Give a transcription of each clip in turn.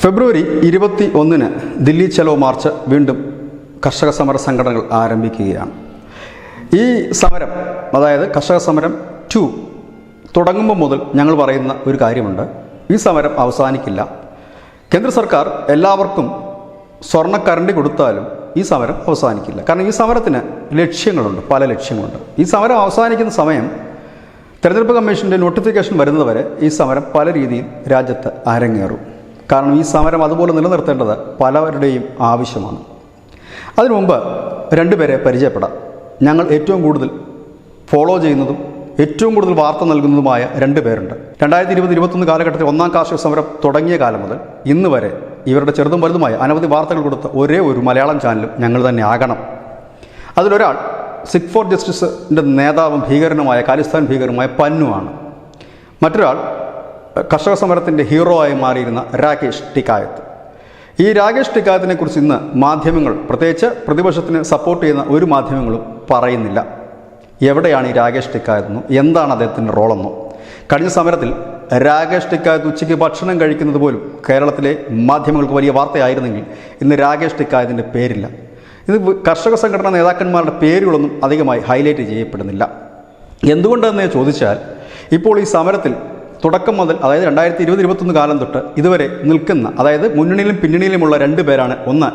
ഫെബ്രുവരി 21 ദില്ലി ചലോ March വീണ്ടും കർഷക സമര സംഘടനകൾ ആരംഭിക്കുകയാണ്. ഈ സമരം, അതായത് കർഷക സമരം 2 തുടങ്ങുമ്പോൾ മുതൽ ഞങ്ങൾ പറയുന്ന ഒരു കാര്യമുണ്ട്. ഈ സമരം അവസാനിക്കില്ല. കേന്ദ്ര സർക്കാർ എല്ലാവർക്കും സ്വർണ്ണ കരണ്ടി കൊടുത്താലും ഈ സമരം അവസാനിക്കില്ല. കാരണം ഈ സമരത്തിന് ലക്ഷ്യങ്ങളുണ്ട്, പല ലക്ഷ്യങ്ങളുണ്ട്. ഈ സമരം അവസാനിക്കുന്ന സമയം തെരഞ്ഞെടുപ്പ് കമ്മീഷൻ്റെ നോട്ടിഫിക്കേഷൻ വരുന്നതുവരെ ഈ സമരം പല രീതിയിൽ രാജ്യത്ത് അരങ്ങേറും. കാരണം ഈ സമരം അതുപോലെ നിലനിർത്തേണ്ടത് പലവരുടെയും ആവശ്യമാണ്. അതിനു മുമ്പ് രണ്ടുപേരെ പരിചയപ്പെടാം. ഞങ്ങൾ ഏറ്റവും കൂടുതൽ ഫോളോ ചെയ്യുന്നതും ഏറ്റവും കൂടുതൽ വാർത്ത നൽകുന്നതുമായ 2 പേരുണ്ട്. 2020-21 കാലഘട്ടത്തിൽ ഒന്നാം കാർഷിക സമരം തുടങ്ങിയ കാലം മുതൽ ഇന്ന് വരെ ഇവരുടെ ചെറുതും വലുതുമായ അനവധി വാർത്തകൾ കൊടുത്ത ഒരേ ഒരു മലയാളം ചാനലും ഞങ്ങൾ തന്നെ ആകണം. അതിലൊരാൾ സിഖ് ഫോർ ജസ്റ്റിസിൻ്റെ നേതാവും ഭീകരനുമായ ഖാലിസ്ഥാൻ ഭീകരനുമായ പന്നുവാണ്. മറ്റൊരാൾ കർഷക സമരത്തിൻ്റെ ഹീറോ ആയി മാറിയിരുന്ന രാകേഷ് ടിക്കായത്ത്. ഈ രാകേഷ് ടിക്കായത്തിനെ കുറിച്ച് ഇന്ന് മാധ്യമങ്ങൾ, പ്രത്യേകിച്ച് പ്രതിപക്ഷത്തിന് സപ്പോർട്ട് ചെയ്യുന്ന ഒരു മാധ്യമങ്ങളും പറയുന്നില്ല. എവിടെയാണ് ഈ രാകേഷ് ടിക്കായത്തെന്നോ എന്താണ് അദ്ദേഹത്തിൻ്റെ റോളെന്നോ. കഴിഞ്ഞ സമരത്തിൽ രാകേഷ് ടിക്കായത്ത് ഉച്ചയ്ക്ക് ഭക്ഷണം കഴിക്കുന്നത് പോലും കേരളത്തിലെ മാധ്യമങ്ങൾക്ക് വലിയ വാർത്തയായിരുന്നെങ്കിൽ ഇന്ന് രാകേഷ് ടിക്കായത്തിൻ്റെ പേരില്ല. ഇത് കർഷക സംഘടനാ നേതാക്കന്മാരുടെ പേരുകളൊന്നും അധികമായി ഹൈലൈറ്റ് ചെയ്യപ്പെടുന്നില്ല. എന്തുകൊണ്ടെന്ന് ചോദിച്ചാൽ, ഇപ്പോൾ ഈ സമരത്തിൽ തുടക്കം മുതൽ, അതായത് 2020-21 കാലം തൊട്ട് ഇതുവരെ നിൽക്കുന്ന, അതായത് മുന്നണിയിലും പിന്നണിയിലുമുള്ള 2 പേരാണ്. ഒന്ന്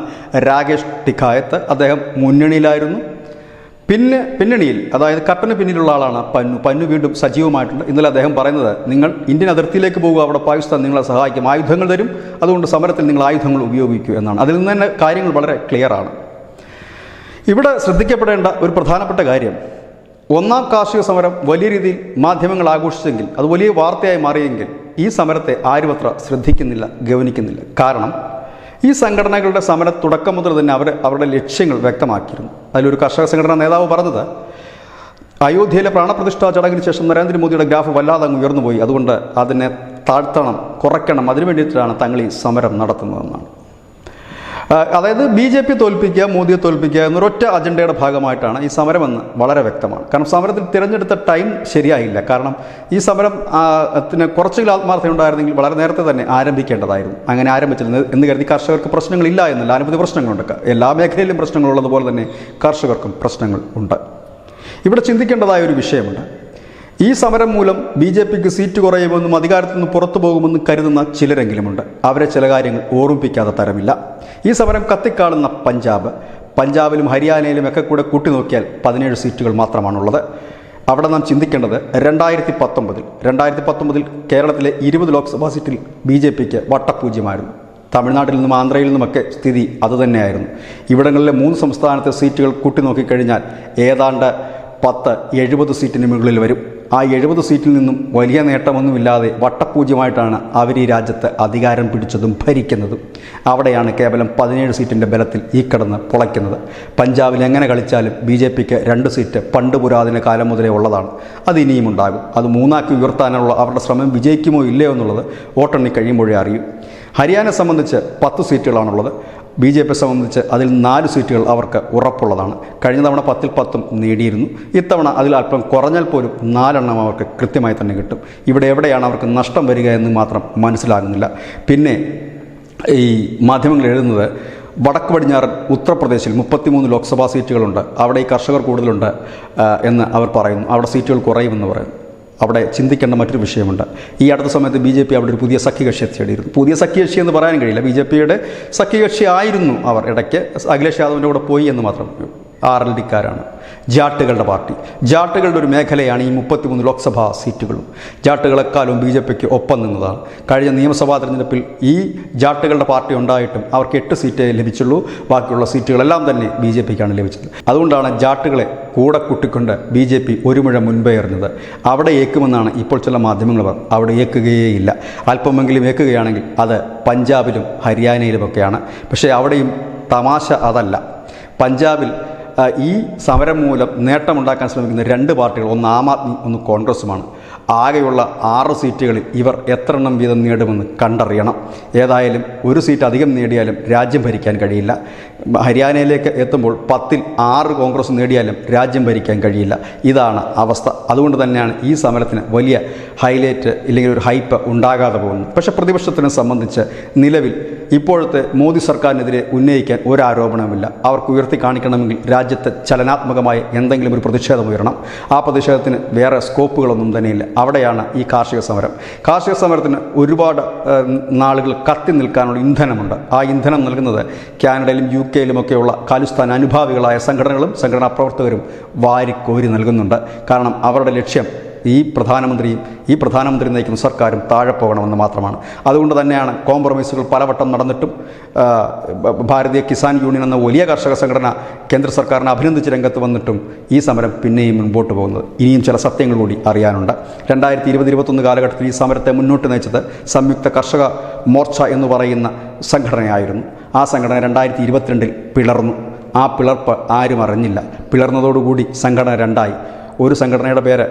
രാകേഷ് ടിക്കായത്ത്, അദ്ദേഹം മുന്നണിയിലായിരുന്നു. പിന്നെ പിന്നണിയിൽ, അതായത് കട്ടന് പിന്നിലുള്ള ആളാണ് പന്നു വീണ്ടും സജീവമായിട്ടുണ്ട്. ഇന്നലെ അദ്ദേഹം പറയുന്നത്, നിങ്ങൾ ഇന്ത്യൻ അതിർത്തിയിലേക്ക് പോകുക, അവിടെ പാകിസ്ഥാൻ നിങ്ങളെ സഹായിക്കും, ആയുധങ്ങൾ തരും, അതുകൊണ്ട് സമരത്തിൽ നിങ്ങൾ ആയുധങ്ങൾ ഉപയോഗിക്കൂ എന്നാണ്. അതിൽ നിന്ന് തന്നെ കാര്യങ്ങൾ വളരെ ക്ലിയറാണ്. ഇവിടെ ശ്രദ്ധിക്കപ്പെടേണ്ട ഒരു പ്രധാനപ്പെട്ട കാര്യം, ഒന്നാം കാർഷിക സമരം വലിയ രീതിയിൽ മാധ്യമങ്ങൾ ആഘോഷിച്ചെങ്കിൽ, അത് വലിയ വാർത്തയായി മാറിയെങ്കിൽ ഈ സമരത്തെ ആരും അത്ര ശ്രദ്ധിക്കുന്നില്ല, ഗവനിക്കുന്നില്ല. കാരണം ഈ സംഘടനകളുടെ സമര തുടക്കം മുതൽ തന്നെ അവരുടെ ലക്ഷ്യങ്ങൾ വ്യക്തമാക്കിയിരുന്നു. അതിലൊരു കർഷക സംഘടനാ നേതാവ് പറഞ്ഞത്, അയോധ്യയിലെ പ്രാണപ്രതിഷ്ഠാ ചടങ്ങിന് ശേഷം നരേന്ദ്രമോദിയുടെ ഗ്രാഫ് വല്ലാതെ അങ്ങ് ഉയർന്നുപോയി, അതുകൊണ്ട് അതിനെ താഴ്ത്തണം, കുറയ്ക്കണം, അതിനു വേണ്ടിയിട്ടാണ് തങ്ങൾ ഈ സമരം നടത്തുന്നതെന്നാണ്. അതായത് BJP തോൽപ്പിക്കുക, മോദിയെ തോൽപ്പിക്കുക എന്നൊരൊറ്റ അജണ്ടയുടെ ഭാഗമായിട്ടാണ് ഈ സമരമെന്ന് വളരെ വ്യക്തമാണ്. കാരണം സമരത്തിൽ തിരഞ്ഞെടുത്ത ടൈം ശരിയായില്ല. കാരണം ഈ സമരം കുറച്ചെങ്കിലും ആത്മാർത്ഥത ഉണ്ടായിരുന്നെങ്കിൽ വളരെ നേരത്തെ തന്നെ ആരംഭിക്കേണ്ടതായിരുന്നു. അങ്ങനെ ആരംഭിച്ചില്ല എന്ന് കരുതി കർഷകർക്ക് പ്രശ്നങ്ങളില്ല എന്നല്ല, അനവധി പ്രശ്നങ്ങളുണ്ട്. എല്ലാ മേഖലയിലും പ്രശ്നങ്ങളുള്ളതുപോലെ തന്നെ കർഷകർക്കും പ്രശ്നങ്ങൾ ഉണ്ട്. ഇവിടെ ചിന്തിക്കേണ്ടതായ ഒരു വിഷയമുണ്ട്. ഈ സമരം മൂലം BJPക്ക് സീറ്റ് കുറയുമെന്നും അധികാരത്തിൽ നിന്ന് പുറത്തു പോകുമെന്നും കരുതുന്ന ചിലരെങ്കിലുമുണ്ട്. അവരെ ചില കാര്യങ്ങൾ ഓർമ്മിപ്പിക്കാതെ തരമില്ല. ഈ സമരം കത്തിക്കാളുന്ന പഞ്ചാബിലും ഹരിയാനയിലും ഒക്കെ കൂടെ കൂട്ടി നോക്കിയാൽ 17 സീറ്റുകൾ മാത്രമാണുള്ളത്. അവിടെ നാം ചിന്തിക്കേണ്ടത് 2019 കേരളത്തിലെ 20 ലോക്സഭാ സീറ്റിൽ BJPക്ക് വട്ടപൂജ്യമായിരുന്നു. തമിഴ്നാട്ടിൽ നിന്നും ആന്ധ്രയിൽ നിന്നുമൊക്കെ സ്ഥിതി അതുതന്നെയായിരുന്നു. ഇവിടങ്ങളിലെ 3 സംസ്ഥാനത്തെ സീറ്റുകൾ കൂട്ടി നോക്കിക്കഴിഞ്ഞാൽ ഏതാണ്ട് 70 സീറ്റിന് മുകളിൽ വരും. ആ 70 സീറ്റിൽ നിന്നും വലിയ നേട്ടമൊന്നുമില്ലാതെ വട്ടപൂജ്യമായിട്ടാണ് അവർ ഈ രാജ്യത്ത് അധികാരം പിടിച്ചതും ഭരിക്കുന്നതും. അവിടെയാണ് കേവലം 17 സീറ്റിൻ്റെ ബലത്തിൽ ഈ കിടന്ന് പൊളയ്ക്കുന്നത്. പഞ്ചാബിൽ എങ്ങനെ കളിച്ചാലും BJPക്ക് 2 സീറ്റ് പണ്ട് പുരാതന കാലം മുതലേ ഉള്ളതാണ്. അത് ഇനിയും ഉണ്ടാകും. അത് 3ആക്കി ഉയർത്താനുള്ള അവരുടെ ശ്രമം വിജയിക്കുമോ ഇല്ലയോ എന്നുള്ളത് വോട്ടെണ്ണി കഴിയുമ്പോഴേ അറിയും. ഹരിയാനയെ സംബന്ധിച്ച് 10 സീറ്റുകളാണുള്ളത്. BJP സംബന്ധിച്ച് അതിൽ 4 സീറ്റുകൾ അവർക്ക് ഉറപ്പുള്ളതാണ്. കഴിഞ്ഞ തവണ 10-ൽ 10 നേടിയിരുന്നു. ഇത്തവണ അതിൽ അല്പം കുറഞ്ഞാൽ പോലും 4 എണ്ണം അവർക്ക് കൃത്യമായി തന്നെ കിട്ടും. ഇവിടെ എവിടെയാണ് അവർക്ക് നഷ്ടം വരിക എന്ന് മാത്രം മനസ്സിലാകുന്നില്ല. പിന്നെ ഈ മാധ്യമങ്ങൾ എഴുതുന്നത്, വടക്ക് പടിഞ്ഞാറൻ ഉത്തർപ്രദേശിൽ 33 ലോക്സഭാ സീറ്റുകളുണ്ട്, അവിടെ ഈ കർഷകർ കൂടുതലുണ്ട് എന്ന് അവർ പറയുന്നു. അവിടെ സീറ്റുകൾ കുറയുമെന്ന് പറയുന്നു. അവിടെ ചിന്തിക്കേണ്ട മറ്റൊരു വിഷയമുണ്ട്. ഈ അടുത്ത സമയത്ത് BJP അവിടെ ഒരു പുതിയ സഖ്യകക്ഷിയെ തേടിയിരുന്നു. പുതിയ സഖ്യകക്ഷി എന്ന് പറയാൻ കഴിയില്ല, BJPയുടെ സഖ്യകക്ഷി ആയിരുന്നു അവർ. ഇടയ്ക്ക് അഖിലേഷ് യാദവിൻ്റെ കൂടെ പോയി എന്ന് മാത്രം. RLDക്കാരാണ്, ജാട്ടുകളുടെ പാർട്ടി. ജാട്ടുകളുടെ ഒരു മേഖലയാണ് ഈ 33 ലോക്സഭാ സീറ്റുകളും. ജാട്ടുകളെക്കാളും BJPക്ക് ഒപ്പം നിന്നതാണ്. കഴിഞ്ഞ നിയമസഭാ തെരഞ്ഞെടുപ്പിൽ ഈ ജാട്ടുകളുടെ പാർട്ടി ഉണ്ടായിട്ടും അവർക്ക് 8 സീറ്റേ ലഭിച്ചുള്ളൂ. ബാക്കിയുള്ള സീറ്റുകളെല്ലാം തന്നെ BJPക്കാണ് ലഭിച്ചത്. അതുകൊണ്ടാണ് ജാട്ടുകളെ കൂടെ കൂട്ടിക്കൊണ്ട് BJP ഒരു മുഴം മുൻപേ എറിഞ്ഞത്. അവിടെ ഏക്കുമെന്നാണ് ഇപ്പോൾ ചില മാധ്യമങ്ങൾ പറഞ്ഞത്. അവിടെ ഏക്കുകയേയില്ല. അല്പമെങ്കിലും ഏക്കുകയാണെങ്കിൽ അത് പഞ്ചാബിലും ഹരിയാനയിലുമൊക്കെയാണ്. പക്ഷേ അവിടെയും തമാശ അതല്ല. പഞ്ചാബിൽ ഈ സമരം മൂലം നേട്ടമുണ്ടാക്കാൻ ശ്രമിക്കുന്ന 2 പാർട്ടികൾ, ഒന്ന് ആം ആദ്മി, ഒന്ന് കോൺഗ്രസുമാണ്. ആകെയുള്ള 6 സീറ്റുകളിൽ ഇവർ എത്ര എണ്ണം വീതം നേടുമെന്ന് കണ്ടറിയണം. ഏതായാലും ഒരു സീറ്റ് അധികം നേടിയാലും രാജ്യം ഭരിക്കാൻ കഴിയില്ല. ഹരിയാനയിലേക്ക് എത്തുമ്പോൾ 10-ൽ 6 കോൺഗ്രസ് നേടിയാലും രാജ്യം ഭരിക്കാൻ കഴിയില്ല. ഇതാണ് അവസ്ഥ. അതുകൊണ്ട് തന്നെയാണ് ഈ സമരത്തിന് വലിയ ഹൈലൈറ്റ് ഇല്ലെങ്കിൽ ഒരു ഹൈപ്പ് ഉണ്ടാകാതെ പോകുന്നത്. പക്ഷേ പ്രതിപക്ഷത്തിനെ സംബന്ധിച്ച് നിലവിൽ ഇപ്പോഴത്തെ മോദി സർക്കാരിനെതിരെ ഉന്നയിക്കാൻ ഒരു ആരോപണവുമില്ല. അവർക്ക് ഉയർത്തി കാണിക്കണമെങ്കിൽ രാജ്യത്ത് ചലനാത്മകമായ എന്തെങ്കിലും ഒരു പ്രതിഷേധം ഉയരണം. ആ പ്രതിഷേധത്തിന് വേറെ സ്കോപ്പുകളൊന്നും തന്നെയില്ല. അവിടെയാണ് ഈ കാർഷിക സമരം. കാർഷിക സമരത്തിന് ഒരുപാട് നാളുകൾ കത്തി നിൽക്കാനുള്ള ഇന്ധനമുണ്ട്. ആ ഇന്ധനം നൽകുന്നത് കാനഡയിലും UK യിലുമൊക്കെയുള്ള ഖാലിസ്ഥാൻ അനുഭാവികളായ സംഘടനകളും സംഘടനാ പ്രവർത്തകരും വാരിക്കോരി നൽകുന്നുണ്ട്. കാരണം അവരുടെ ലക്ഷ്യം ഈ പ്രധാനമന്ത്രി നയിക്കുന്ന സർക്കാരും താഴെ പോകണമെന്ന് മാത്രമാണ്. അതുകൊണ്ട് തന്നെയാണ് കോംപ്രമൈസുകൾ പലവട്ടം നടന്നിട്ടും ഭാരതീയ കിസാൻ യൂണിയൻ എന്ന വലിയ കർഷക സംഘടന കേന്ദ്ര സർക്കാരിനെ അഭിനന്ദിച്ച് രംഗത്ത് വന്നിട്ടും ഈ സമരം പിന്നെയും മുൻപോട്ട് പോകുന്നത്. ഇനിയും ചില സത്യങ്ങൾ കൂടി അറിയാനുണ്ട്. 2020-21 കാലഘട്ടത്തിൽ ഈ സമരത്തെ മുന്നോട്ട് നയിച്ചത് സംയുക്ത കർഷക മോർച്ച എന്ന് പറയുന്ന സംഘടനയായിരുന്നു. ആ സംഘടന 2022 പിളർന്നു. ആ പിളർപ്പ് ആരും അറിഞ്ഞില്ല. പിളർന്നതോടുകൂടി സംഘടന രണ്ടായി. ഒരു സംഘടനയുടെ പേര്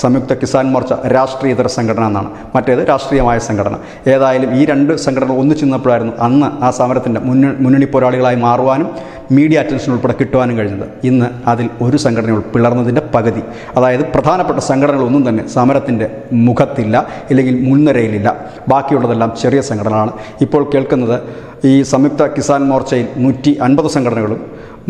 സംയുക്ത കിസാൻ മോർച്ച രാഷ്ട്രീയതര സംഘടന എന്നാണ്, മറ്റേത് രാഷ്ട്രീയമായ സംഘടന. ഏതായാലും ഈ 2 സംഘടനകൾ ഒന്നിച്ചു നിന്നപ്പോഴായിരുന്നു അന്ന് ആ സമരത്തിൻ്റെ മുന്നണി പോരാളികളായി മാറുവാനും മീഡിയ അറ്റൻഷൻ ഉൾപ്പെടെ കിട്ടുവാനും കഴിഞ്ഞത്. ഇന്ന് അതിൽ ഒരു സംഘടനകൾ പിളർന്നതിൻ്റെ പകുതി. അതായത് പ്രധാനപ്പെട്ട സംഘടനകളൊന്നും തന്നെ സമരത്തിൻ്റെ മുഖത്തില്ല, ഇല്ലെങ്കിൽ മുൻനിരയിലില്ല. ബാക്കിയുള്ളതെല്ലാം ചെറിയ സംഘടനകളാണ്. ഇപ്പോൾ കേൾക്കുന്നത് ഈ സംയുക്ത കിസാൻ മോർച്ചയിൽ 150 സംഘടനകളും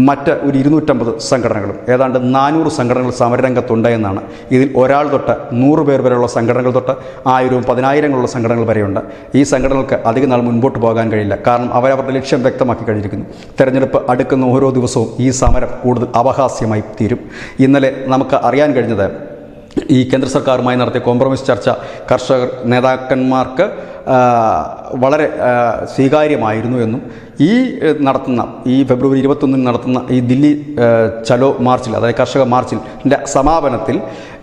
മറ്റ് ഒരു 250 സംഘടനകളും, ഏതാണ്ട് 400 സംഘടനകൾ സമരരംഗത്തുണ്ട് എന്നാണ്. ഇതിൽ ഒരാൾ തൊട്ട് 100 പേർ വരെയുള്ള സംഘടനകൾ തൊട്ട് 1000-ഉം 10,000-ങ്ങളുള്ള സംഘടനകൾ വരെയുണ്ട്. ഈ സംഘടനകൾക്ക് അധിക നാൾ മുൻപോട്ട് പോകാൻ കഴിയില്ല. കാരണം അവരവരുടെ ലക്ഷ്യം വ്യക്തമാക്കി കഴിഞ്ഞിരിക്കുന്നു. തെരഞ്ഞെടുപ്പ് അടുക്കുന്ന ഓരോ ദിവസവും ഈ സമരം കൂടുതൽ അപഹാസ്യമായി തീരും. ഇന്നലെ നമുക്ക് അറിയാൻ കഴിഞ്ഞത് ഈ കേന്ദ്ര സർക്കാരുമായി നടത്തിയ കോംപ്രമൈസ് ചർച്ച കർഷക നേതാക്കന്മാർക്ക് വളരെ സ്വീകാര്യമായിരുന്നു എന്നും ഈ ഫെബ്രുവരി 21 നടത്തുന്ന ഈ ദില്ലി ചലോ മാർച്ചിൽ, അതായത് കർഷക മാർച്ചിൻ്റെ സമാപനത്തിൽ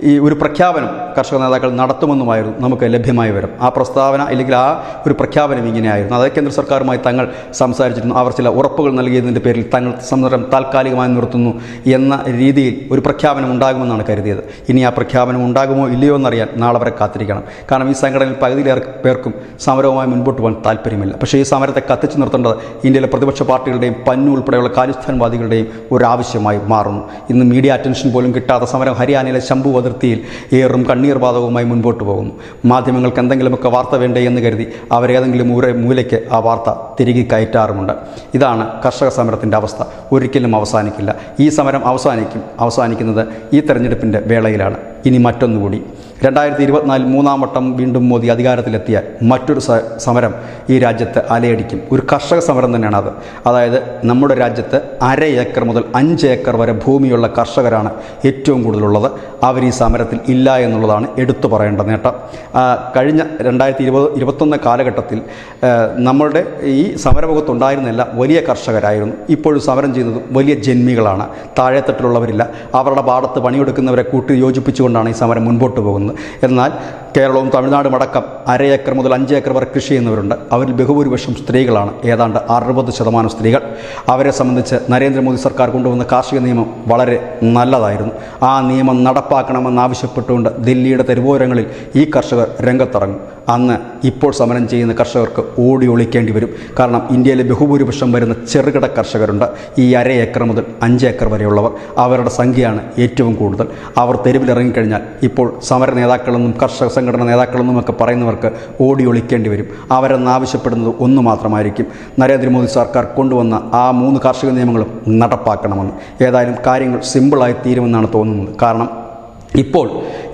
ഈ ഒരു പ്രഖ്യാപനം കർഷക നേതാക്കൾ നടത്തുമെന്നുമായിരുന്നു നമുക്ക് ലഭ്യമായി വരും. ആ പ്രസ്താവന അല്ലെങ്കിൽ ആ ഒരു പ്രഖ്യാപനം ഇങ്ങനെയായിരുന്നു. അതായത് കേന്ദ്ര സർക്കാരുമായി തങ്ങൾ സംസാരിച്ചിരുന്നു. അവർ ചില ഉറപ്പുകൾ നൽകിയതിൻ്റെ പേരിൽ തങ്ങൾ സമരം താൽക്കാലികമായി നിർത്തുന്നു എന്ന രീതിയിൽ ഒരു പ്രഖ്യാപനം ഉണ്ടാകുമെന്നാണ് കരുതിയത്. ഇനി ആ പ്രഖ്യാപനം ഉണ്ടാകുമോ ഇല്ലയോ എന്നറിയാൻ നാളെ വരെ കാത്തിരിക്കണം. കാരണം ഈ സംഘടനയിൽ പകുതിയിലേറെ പേർക്കും സമരവുമായി മുൻപോട്ട് പോകാൻ താല്പര്യമില്ല. പക്ഷേ ഈ സമരത്തെ കത്തിച്ചു നിർത്തേണ്ടത് ഇന്ത്യയിലെ പ്രതിപക്ഷ പാർട്ടികളുടെയും പന്നു ഉൾപ്പെടെയുള്ള ഖാലിസ്ഥാൻവാദികളുടെയും ഒരാവശ്യമായി മാറുന്നു. ഇന്ന് മീഡിയ അറ്റൻഷൻ പോലും കിട്ടാത്ത സമരം ഹരിയാനയിലെ ശംഭു അതിർത്തിയിൽ ഏറും കണ്ണീർ വാതകവുമായി മുൻപോട്ട് പോകുന്നു. മാധ്യമങ്ങൾക്ക് എന്തെങ്കിലുമൊക്കെ വാർത്ത വേണ്ടേ എന്ന് കരുതി അവരേതെങ്കിലും മൂലയ്ക്ക് ആ വാർത്ത തിരികെ കയറ്റാറുമുണ്ട്. ഇതാണ് കർഷക സമരത്തിൻ്റെ അവസ്ഥ. ഒരിക്കലും അവസാനിക്കില്ല. ഈ സമരം അവസാനിക്കുന്നത് ഈ തെരഞ്ഞെടുപ്പിൻ്റെ വേളയിലാണ്. ഇനി മറ്റൊന്നുകൂടി, 2024 മൂന്നാം വട്ടം വീണ്ടും മോദി അധികാരത്തിലെത്തിയാൽ മറ്റൊരു സമരം ഈ രാജ്യത്ത് അലയടിക്കും. ഒരു കർഷക സമരം തന്നെയാണ് അത്. അതായത് നമ്മുടെ രാജ്യത്ത് 1/2 ഏക്കർ മുതൽ 5 ഏക്കർ വരെ ഭൂമിയുള്ള കർഷകരാണ് ഏറ്റവും കൂടുതലുള്ളത്. അവർ ഈ സമരത്തിൽ ഇല്ല എന്നുള്ളതാണ് എടുത്തു പറയേണ്ട നേട്ടം. കഴിഞ്ഞ 2020-21 കാലഘട്ടത്തിൽ നമ്മളുടെ ഈ സമരമുഖത്തുണ്ടായിരുന്നില്ല വലിയ കർഷകരായിരുന്നു. ഇപ്പോഴും സമരം ചെയ്യുന്നത് വലിയ ജന്മികളാണ്. താഴെത്തട്ടിലുള്ളവരില്ല. അവരുടെ പാടത്ത് പണിയെടുക്കുന്നവരെ കൂട്ടി യോജിപ്പിച്ചുകൊണ്ടാണ് ഈ സമരം മുൻപോട്ട് പോകുന്നത്. എന്നാൽ കേരളവും തമിഴ്നാടും അടക്കം 1/2 ഏക്കർ മുതൽ 5 ഏക്കർ വരെ കൃഷി ചെയ്യുന്നവരുണ്ട്. അവരിൽ ബഹുഭൂരിപക്ഷം സ്ത്രീകളാണ്. ഏതാണ്ട് 60% സ്ത്രീകൾ. അവരെ സംബന്ധിച്ച് നരേന്ദ്രമോദി സർക്കാർ കൊണ്ടുവന്ന കാർഷിക നിയമം വളരെ നല്ലതായിരുന്നു. ആ നിയമം നടപ്പാക്കണമെന്നാവശ്യപ്പെട്ടുകൊണ്ട് ദില്ലിയുടെ തെരുവോരങ്ങളിൽ ഈ കർഷകർ രംഗത്തിറങ്ങും. അന്ന് ഇപ്പോൾ സമരം ചെയ്യുന്ന കർഷകർക്ക് ഓടി ഒളിക്കേണ്ടി വരും. കാരണം ഇന്ത്യയിലെ ബഹുഭൂരിപക്ഷം വരുന്ന ചെറുകിട കർഷകരുണ്ട്. ഈ 1/2 ഏക്കർ മുതൽ 5 ഏക്കർ വരെയുള്ളവർ, അവരുടെ സംഖ്യയാണ് ഏറ്റവും കൂടുതൽ. അവർ തെരുവിലിറങ്ങിക്കഴിഞ്ഞാൽ ഇപ്പോൾ സമര നേതാക്കളെന്നും കർഷക സംഘടന നേതാക്കളെന്നുമൊക്കെ പറയുന്നവർക്ക് ഓടി ഒളിക്കേണ്ടി വരും. അവരെന്നാവശ്യപ്പെടുന്നത് ഒന്ന് മാത്രമായിരിക്കും: നരേന്ദ്രമോദി സർക്കാർ കൊണ്ടുവന്ന ആ 3 കാർഷിക നിയമങ്ങളും നടപ്പാക്കണമെന്ന്. ഏതായാലും കാര്യങ്ങൾ സിമ്പിളായി തീരുമെന്നാണ് തോന്നുന്നത്. കാരണം ഇപ്പോൾ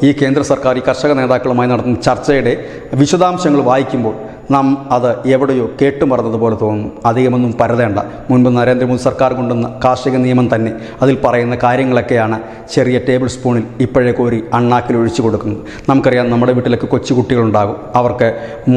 ഈ കേന്ദ്ര സർക്കാർ ഈ കർഷക നേതാക്കളുമായി നടത്തുന്ന ചർച്ചയുടെ വിശദാംശങ്ങൾ വായിക്കുമ്പോൾ നാം അത് എവിടെയോ കേട്ടുമറന്നതുപോലെ തോന്നുന്നു. അധികമൊന്നും പരതേണ്ട. മുൻപ് നരേന്ദ്രമോദി സർക്കാർ കൊണ്ടുവന്ന കാർഷിക നിയമം തന്നെ, അതിൽ പറയുന്ന കാര്യങ്ങളൊക്കെയാണ് ചെറിയ ടേബിൾ സ്പൂണിൽ ഇപ്പോഴേ കോരി അണ്ണാക്കിൽ ഒഴിച്ചു കൊടുക്കുന്നത്. നമുക്കറിയാം, നമ്മുടെ വീട്ടിലൊക്കെ കൊച്ചുകുട്ടികളുണ്ടാകും. അവർക്ക്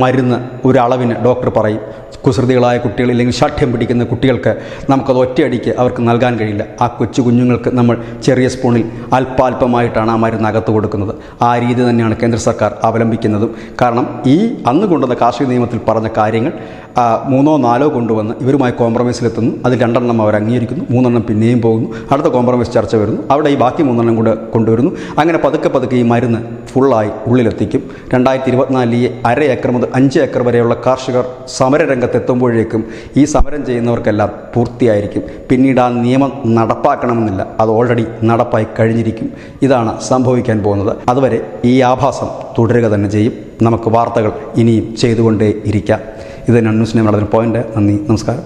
മരുന്ന് ഒരളവിന് ഡോക്ടർ പറയും. കുസൃതികളായ കുട്ടികൾ, ഇല്ലെങ്കിൽ ശാഠ്യം പിടിക്കുന്ന കുട്ടികൾക്ക് നമുക്കത് ഒറ്റയടിക്ക് അവർക്ക് നൽകാൻ കഴിയില്ല. ആ കൊച്ചു കുഞ്ഞുങ്ങൾക്ക് നമ്മൾ ചെറിയ സ്പൂണിൽ അല്പാൽപമായിട്ടാണ് ആ മരുന്ന് അകത്ത് കൊടുക്കുന്നത്. ആ രീതി തന്നെയാണ് കേന്ദ്ര സർക്കാർ അവലംബിക്കുന്നതും. കാരണം ഈ അന്ന് കൊണ്ടുവന്ന കാർഷിക നിയമത്തിൽ പറഞ്ഞ കാര്യങ്ങൾ മൂന്നോ നാലോ കൊണ്ടുവന്ന് ഇവരുമായി കോംപ്രമൈസിലെത്തുന്നു. അതിൽ 2 അവർ അംഗീകരിക്കുന്നു, 3 പിന്നെയും പോകുന്നു, അടുത്ത കോംപ്രമൈസ് ചർച്ച വരുന്നു, അവിടെ ഈ ബാക്കി 3 കൂടെ കൊണ്ടുവരുന്നു. അങ്ങനെ പതുക്കെ ഈ മരുന്ന് ഫുള്ളായി ഉള്ളിലെത്തിക്കും. 2024 ഈ 1/2 ഏക്കർ മുതൽ 5 ഏക്കർ വരെയുള്ള കാർഷികർ സമരരംഗത്തെത്തുമ്പോഴേക്കും ഈ സമരം ചെയ്യുന്നവർക്കെല്ലാം പൂർത്തിയായിരിക്കും. പിന്നീട് ആ നിയമം നടപ്പാക്കണമെന്നില്ല, അത് ഓൾറെഡി നടപ്പായി കഴിഞ്ഞിരിക്കും. ഇതാണ് സംഭവിക്കാൻ പോകുന്നത്. അതുവരെ ഈ ആഭാസം തുടരുക തന്നെ ചെയ്യും. നമുക്ക് വാർത്തകൾ ഇനിയും ചെയ്തുകൊണ്ടേ ഇരിക്കാം. ഇത് ന്യൂസ് നെയിം വളരെ പോയിന്റ്. നന്ദി, നമസ്കാരം.